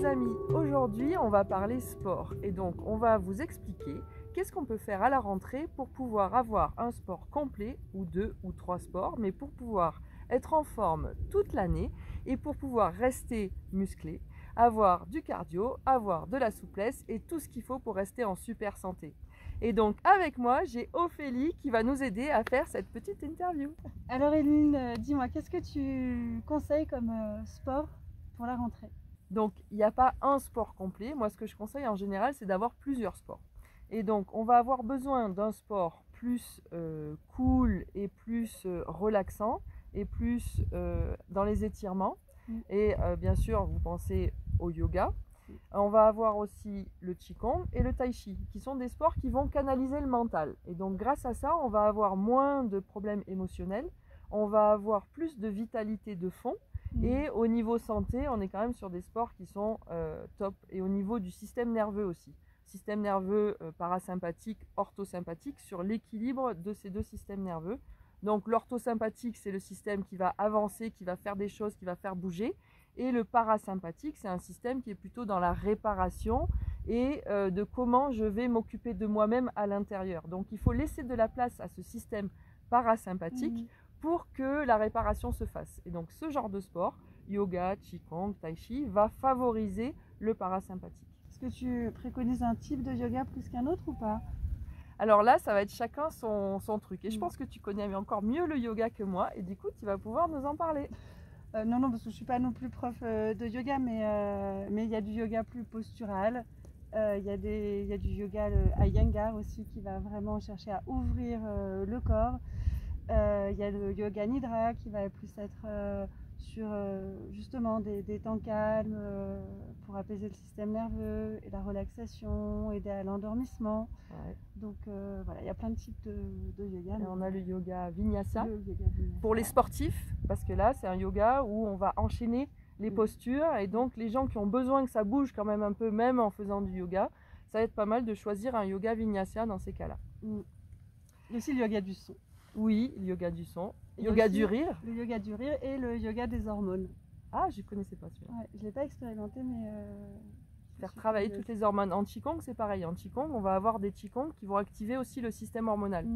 amis, aujourd'hui on va parler sport et donc on va vous expliquer qu'est-ce qu'on peut faire à la rentrée pour pouvoir avoir un sport complet ou 2 ou 3 sports, mais pour pouvoir être en forme toute l'année et pour pouvoir rester musclé, avoir du cardio, avoir de la souplesse et tout ce qu'il faut pour rester en super santé. Et donc avec moi j'ai Ophélie qui va nous aider à faire cette petite interview. Alors Eline, dis-moi, qu'est-ce que tu conseilles comme sport pour la rentrée? Donc il n'y a pas un sport complet, moi ce que je conseille en général c'est d'avoir plusieurs sports. Et donc on va avoir besoin d'un sport plus cool et plus relaxant et plus dans les étirements. Et bien sûr vous pensez au yoga. On va avoir aussi le qigong et le tai chi qui sont des sports qui vont canaliser le mental. Et donc grâce à ça on va avoir moins de problèmes émotionnels, on va avoir plus de vitalité de fond. Et au niveau santé, on est quand même sur des sports qui sont top. Et au niveau du système nerveux aussi. Système nerveux parasympathique, orthosympathique, sur l'équilibre de ces deux systèmes nerveux. Donc l'orthosympathique, c'est le système qui va avancer, qui va faire des choses, qui va faire bouger. Et le parasympathique, c'est un système qui est plutôt dans la réparation et de comment je vais m'occuper de moi-même à l'intérieur. Donc il faut laisser de la place à ce système parasympathique pour que la réparation se fasse. Et donc ce genre de sport, yoga, qigong, tai chi, va favoriser le parasympathique. Est-ce que tu préconises un type de yoga plus qu'un autre ou pas? Alors là, ça va être chacun son truc. Et je pense que tu connais encore mieux le yoga que moi et du coup, tu vas pouvoir nous en parler. Non, parce que je ne suis pas non plus prof de yoga, mais il y a du yoga plus postural. Il y a du yoga Iyengar aussi qui va vraiment chercher à ouvrir le corps. Il y a le yoga nidra qui va plus être sur justement des temps calmes pour apaiser le système nerveux et la relaxation, aider à l'endormissement. Ouais. Donc voilà, il y a plein de types de yoga. Et on a le yoga vinyasa, vinyasa pour les sportifs, parce que là c'est un yoga où on va enchaîner les postures et donc les gens qui ont besoin que ça bouge quand même un peu, même en faisant du yoga, ça va être pas mal de choisir un yoga vinyasa dans ces cas-là. Il y a aussi le yoga du son. Oui, le yoga du son, yoga du rire. Le yoga du rire et le yoga des hormones. Ah, je ne connaissais pas celui-là. Ouais, je ne l'ai pas expérimenté, mais... faire travailler toutes les hormones. En qigong, c'est pareil. En qigong, on va avoir des qigong qui vont activer aussi le système hormonal.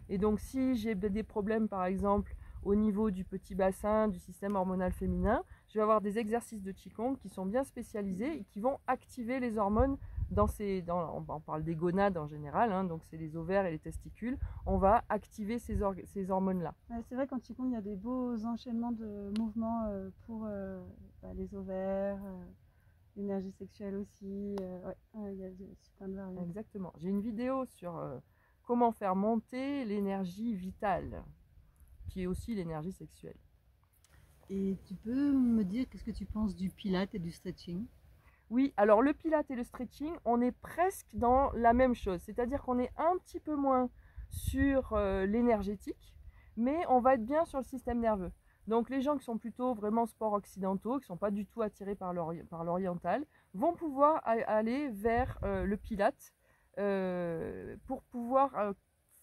Et donc, si j'ai des problèmes, par exemple, au niveau du petit bassin, du système hormonal féminin, je vais avoir des exercices de qigong qui sont bien spécialisés et qui vont activer les hormones on parle des gonades en général, hein, donc c'est les ovaires et les testicules. On va activer ces hormones-là. Ouais, c'est vrai qu'en qigong, il y a des beaux enchaînements de mouvements pour les ovaires, l'énergie sexuelle aussi. Il y a plein de variantes. Exactement. J'ai une vidéo sur comment faire monter l'énergie vitale, qui est aussi l'énergie sexuelle. Et tu peux me dire qu'est-ce que tu penses du pilate et du stretching? Oui, alors le pilate et le stretching, on est presque dans la même chose. C'est-à-dire qu'on est un petit peu moins sur l'énergétique, mais on va être bien sur le système nerveux. Donc les gens qui sont plutôt vraiment sports occidentaux, qui ne sont pas du tout attirés par l'oriental, vont pouvoir aller vers le pilate pour pouvoir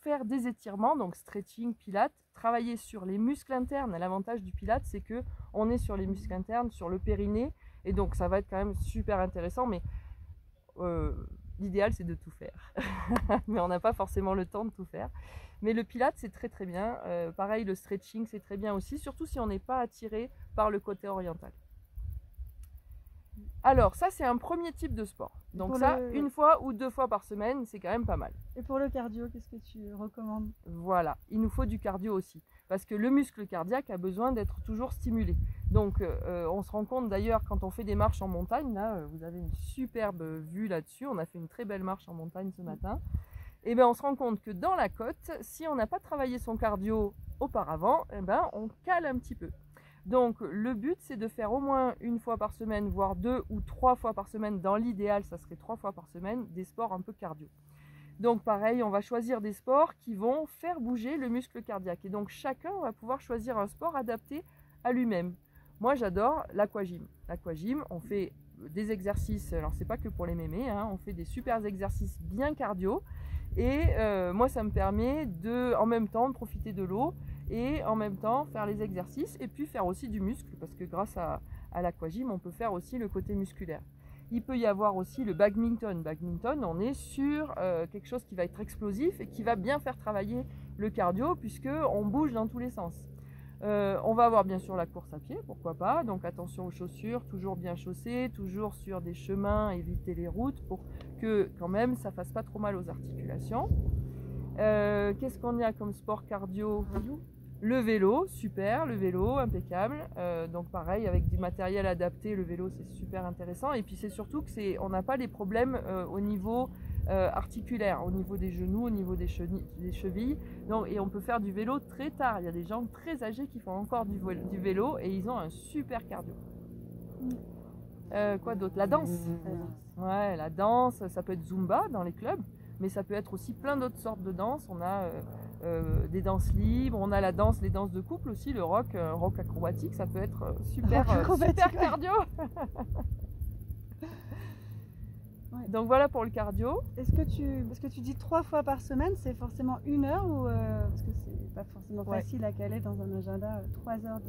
faire des étirements, donc stretching, pilate, travailler sur les muscles internes. L'avantage du pilate, c'est qu'on est sur les muscles internes, sur le périnée, et donc ça va être quand même super intéressant, mais l'idéal c'est de tout faire. Mais on n'a pas forcément le temps de tout faire. Mais le pilate c'est très très bien. Pareil, le stretching c'est très bien aussi, surtout si on n'est pas attiré par le côté oriental. Alors ça c'est un premier type de sport. Donc ça, une fois ou 2 fois par semaine, c'est quand même pas mal. Et pour le cardio, qu'est-ce que tu recommandes? Voilà, il nous faut du cardio aussi. Parce que le muscle cardiaque a besoin d'être toujours stimulé. Donc on se rend compte d'ailleurs quand on fait des marches en montagne, là vous avez une superbe vue là-dessus, on a fait une très belle marche en montagne ce matin. Et bien on se rend compte que dans la côte, si on n'a pas travaillé son cardio auparavant, on cale un petit peu. Donc le but c'est de faire au moins 1 fois par semaine, voire 2 ou 3 fois par semaine, dans l'idéal ça serait 3 fois par semaine, des sports un peu cardio. Donc pareil, on va choisir des sports qui vont faire bouger le muscle cardiaque. Et donc chacun va pouvoir choisir un sport adapté à lui-même. Moi j'adore l'aquagym. L'aquagym, on fait des exercices, alors c'est pas que pour les mémés, hein, on fait des super exercices bien cardio. Et moi ça me permet de, en même temps, de profiter de l'eau et en même temps faire les exercices et puis faire aussi du muscle, parce que grâce à l'aquagym, on peut faire aussi le côté musculaire. Il peut y avoir aussi le badminton. Badminton, on est sur quelque chose qui va être explosif et qui va bien faire travailler le cardio puisqu'on bouge dans tous les sens. On va avoir bien sûr la course à pied, pourquoi pas. Donc attention aux chaussures, toujours bien chaussées, toujours sur des chemins, éviter les routes pour que quand même ça fasse pas trop mal aux articulations. Qu'est-ce qu'on a comme sport cardio? Le vélo, super, le vélo, impeccable. Donc pareil, avec du matériel adapté, le vélo c'est super intéressant. Et puis c'est surtout que on n'a pas les problèmes au niveau articulaire, au niveau des genoux, au niveau des chevilles. Donc, et on peut faire du vélo très tard. Il y a des gens très âgés qui font encore du vélo et ils ont un super cardio. Quoi d'autre? La danse. Ouais, la danse, ça peut être Zumba dans les clubs, mais ça peut être aussi plein d'autres sortes de danse. On a des danses libres, on a les danses de couple aussi, le rock acrobatique, ça peut être super cardio. Ouais. Donc voilà pour le cardio. Parce que tu dis 3 fois par semaine, c'est forcément 1 heure ou parce que c'est pas forcément facile à caler dans un agenda 3 heures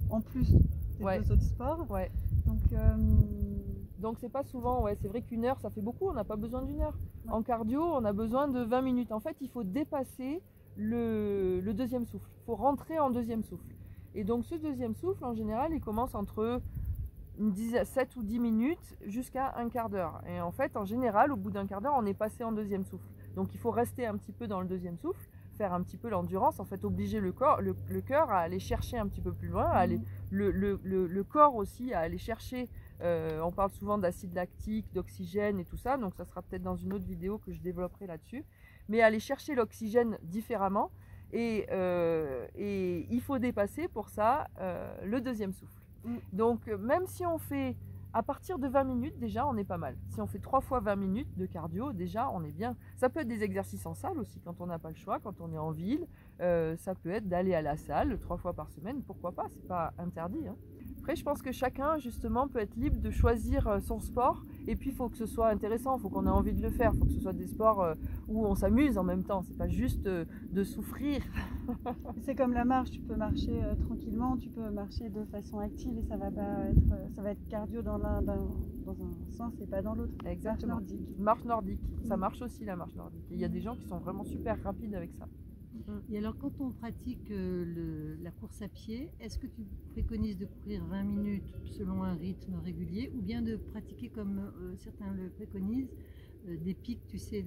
en plus des 2 autres sports. Ouais. Donc c'est pas souvent, c'est vrai qu'1 heure ça fait beaucoup, on n'a pas besoin d'1 heure. Ouais. En cardio, on a besoin de 20 minutes. En fait, il faut dépasser le deuxième souffle. Il faut rentrer en deuxième souffle. Et donc ce deuxième souffle, en général, il commence entre 7 ou 10 minutes jusqu'à un quart d'heure. Et en fait, en général, au bout d'un quart d'heure, on est passé en deuxième souffle. Donc il faut rester un petit peu dans le deuxième souffle, faire un petit peu l'endurance, en fait, obliger le cœur à aller chercher un petit peu plus loin, à aller, le corps aussi à aller chercher. On parle souvent d'acide lactique, d'oxygène et tout ça, donc ça sera peut-être dans une autre vidéo que je développerai là-dessus. Mais aller chercher l'oxygène différemment et il faut dépasser pour ça le deuxième souffle. Donc même si on fait à partir de 20 minutes, déjà on est pas mal. Si on fait 3 fois 20 minutes de cardio, déjà on est bien. Ça peut être des exercices en salle aussi quand on n'a pas le choix, quand on est en ville. Ça peut être d'aller à la salle 3 fois par semaine, pourquoi pas, c'est pas interdit, hein. Après, je pense que chacun, justement, peut être libre de choisir son sport. Et puis, il faut que ce soit intéressant, il faut qu'on ait envie de le faire. Il faut que ce soit des sports où on s'amuse en même temps. C'est pas juste de souffrir. C'est comme la marche, tu peux marcher tranquillement, tu peux marcher de façon active et ça va être cardio dans un sens et pas dans l'autre. Exactement. Marche nordique. Ça marche aussi, la marche nordique. Et il y a des gens qui sont vraiment super rapides avec ça. Et alors, quand on pratique la course à pied, est-ce que tu préconises de courir 20 minutes selon un rythme régulier ou bien de pratiquer comme certains le préconisent, des pics, tu sais,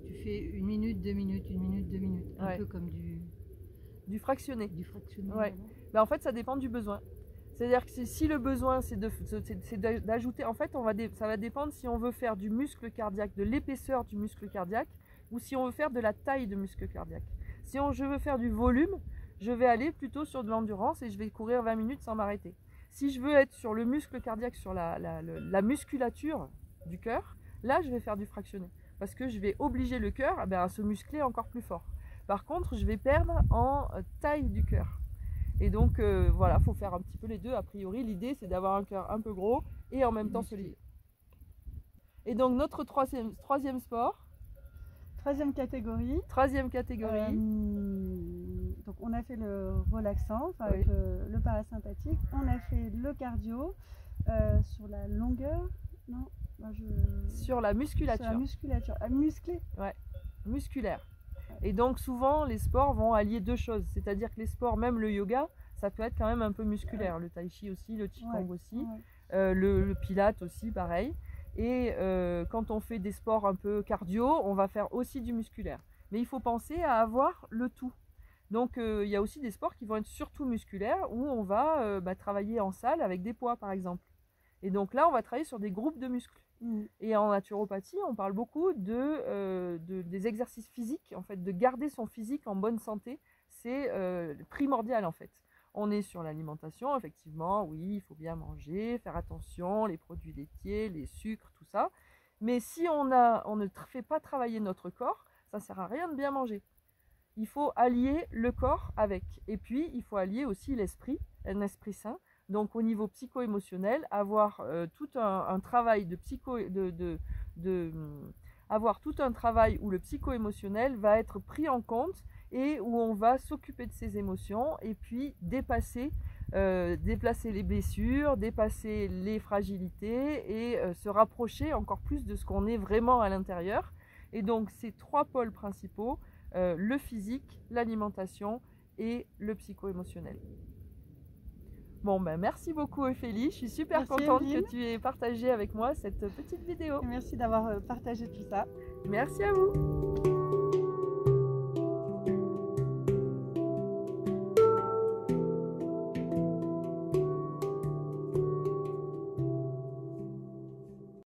tu fais 1 minute, 2 minutes, 1 minute, 2 minutes, un peu comme du fractionné. Du fractionné. Ouais. Ben, en fait, ça dépend du besoin. C'est-à-dire que si le besoin, c'est d'ajouter, en fait, ça va dépendre si on veut faire du muscle cardiaque, de l'épaisseur du muscle cardiaque, ou si on veut faire de la taille de muscle cardiaque. Si je veux faire du volume, je vais aller plutôt sur de l'endurance et je vais courir 20 minutes sans m'arrêter. Si je veux être sur le muscle cardiaque, sur la musculature du cœur, là je vais faire du fractionné. Parce que je vais obliger le cœur à se muscler encore plus fort. Par contre, je vais perdre en taille du cœur. Et donc voilà, il faut faire un petit peu les deux. A priori, l'idée c'est d'avoir un cœur un peu gros et en même temps solide. Et donc notre troisième sport. Troisième catégorie. Donc on a fait le relaxant, avec le parasympathique. On a fait le cardio sur la longueur. Non, sur la musculature. Sur la musculature. Musclée. Ouais, musculaire. Et donc souvent les sports vont allier deux choses. C'est-à-dire que les sports, même le yoga, ça peut être quand même un peu musculaire. Le tai chi aussi, le qigong aussi, le pilate aussi, pareil. Et quand on fait des sports un peu cardio, on va faire aussi du musculaire. Mais il faut penser à avoir le tout. Donc il y a aussi des sports qui vont être surtout musculaires où on va travailler en salle avec des poids par exemple. Et donc là, on va travailler sur des groupes de muscles. Et en naturopathie, on parle beaucoup des exercices physiques, en fait, de garder son physique en bonne santé. C'est primordial en fait. On est sur l'alimentation, effectivement, oui, il faut bien manger, faire attention, les produits laitiers, les sucres, tout ça. Mais si on ne fait pas travailler notre corps, ça ne sert à rien de bien manger. Il faut allier le corps avec. Et puis, il faut allier aussi l'esprit, un esprit sain. Donc, au niveau psycho-émotionnel, avoir tout un travail avoir tout un travail où le psycho-émotionnel va être pris en compte et où on va s'occuper de ses émotions et puis dépasser déplacer les blessures, dépasser les fragilités et se rapprocher encore plus de ce qu'on est vraiment à l'intérieur. Et donc ces 3 pôles principaux, le physique, l'alimentation et le psycho-émotionnel. Bon, ben merci beaucoup Ophélie, je suis super Merci, contente Evelyne. que tu aies partagé avec moi cette petite vidéo. Merci d'avoir partagé tout ça. Merci à vous.